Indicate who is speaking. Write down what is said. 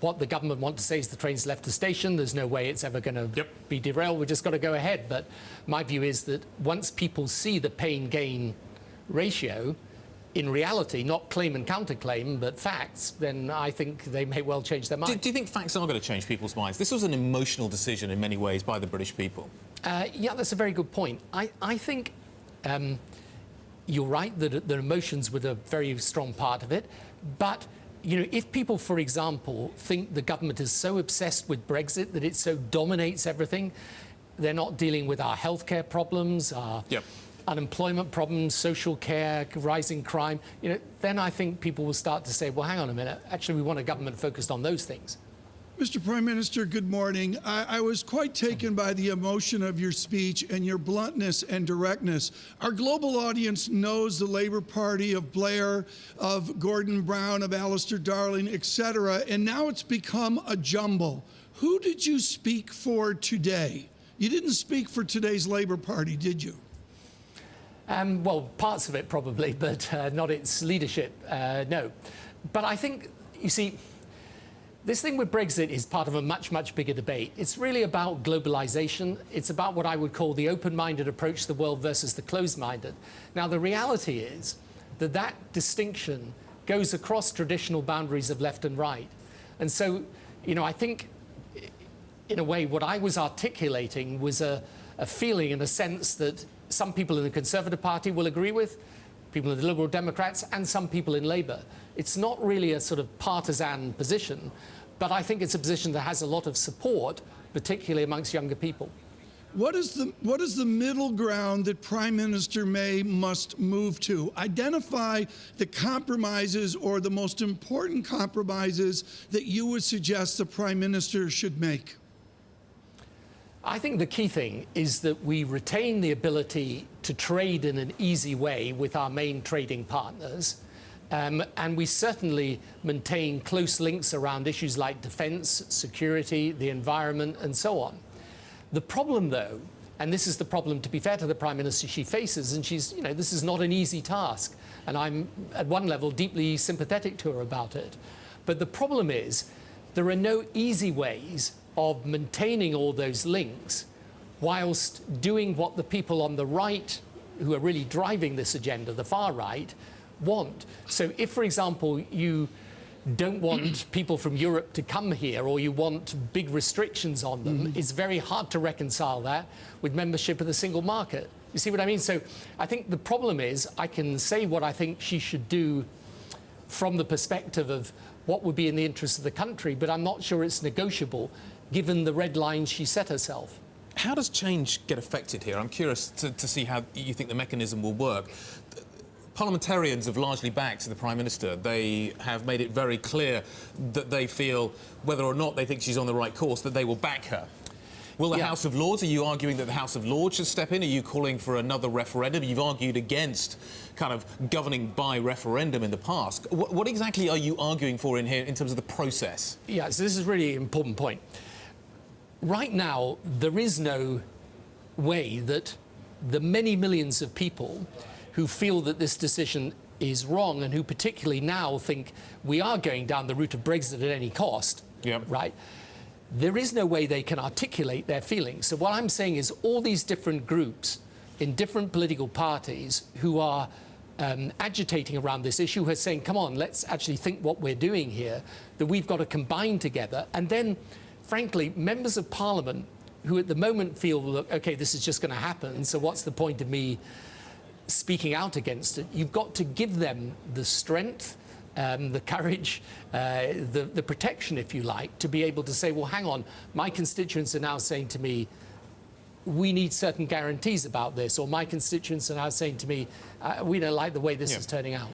Speaker 1: what the government want to say is the train's left the station, there's no way it's ever going to be derailed, we've just got to go ahead. But my view is that once people see the pain-gain ratio, in reality, not claim and counterclaim, but facts, then I think they may well change their mind.
Speaker 2: Do you think facts are going to change people's minds? This was an emotional decision in many ways by the British people.
Speaker 1: Yeah, that's a very good point. I think you're right that the emotions were a very strong part of it. But, you know, if people, for example, think the government is so obsessed with Brexit that it so dominates everything, they're not dealing with our healthcare problems, our unemployment problems, social care, rising crime, you know, then I think people will start to say, well, hang on a minute, actually we want a government focused on those things.
Speaker 3: Mr. Prime Minister, good morning. I was quite taken by the emotion of your speech and your bluntness and directness. Our global audience knows the Labour Party of Blair, of Gordon Brown, of Alistair Darling, etc., and now it's become a jumble. Who did you speak for today? You didn't speak for today's Labour Party, did you?
Speaker 1: Well, parts of it probably, but not its leadership, no. But I think, you see, this thing with Brexit is part of a much, much bigger debate. It's really about globalization. It's about what I would call the open-minded approach to the world versus the closed-minded. Now, the reality is that that distinction goes across traditional boundaries of left and right. And so, you know, I think, in a way, what I was articulating was a feeling and a sense that some people in the Conservative Party will agree with, people in the Liberal Democrats, and some people in Labour. It's not really a sort of partisan position, but I think it's a position that has a lot of support, particularly amongst younger people.
Speaker 3: What is the middle ground that Prime Minister May must move to? Identify the compromises or the most important compromises that you would suggest the Prime Minister should make.
Speaker 1: I think the key thing is that we retain the ability to trade in an easy way with our main trading partners, and we certainly maintain close links around issues like defence, security, the environment, and so on. The problem, though, and this is the problem, to be fair to the Prime Minister, she faces, and she's, you know, this is not an easy task, and I'm, at one level, deeply sympathetic to her about it. But the problem is, there are no easy ways of maintaining all those links whilst doing what the people on the right, who are really driving this agenda, the far right, want. So if, for example, you don't want people from Europe to come here, or you want big restrictions on them, it's very hard to reconcile that with membership of the single market. You see what I mean? So I think the problem is, I can say what I think she should do from the perspective of what would be in the interest of the country, but I'm not sure it's negotiable given the red lines she set herself.
Speaker 2: How does change get affected here? I'm curious to see how you think the mechanism will work. Parliamentarians have largely backed the Prime Minister. They have made it very clear that they feel, whether or not they think she's on the right course, that they will back her. Will the House of Lords, are you arguing that the House of Lords should step in? Are you calling for another referendum? You've argued against kind of governing by referendum in the past. What exactly are you arguing for in here in terms of the process?
Speaker 1: Yeah, so this is a really important point. Right now, there is no way that the many millions of people who feel that this decision is wrong and who particularly now think we are going down the route of Brexit at any cost, right? There is no way they can articulate their feelings. So what I'm saying is all these different groups in different political parties who are agitating around this issue, who are saying, come on, let's actually think what we're doing here, that we've got to combine together. And then, frankly, members of Parliament who at the moment feel, look, OK, this is just going to happen, so what's the point of me speaking out against it? You've got to give them the strength, the courage, the protection, if you like, to be able to say, well, hang on, my constituents are now saying to me, we need certain guarantees about this, or my constituents are now saying to me, we don't like the way this is turning out.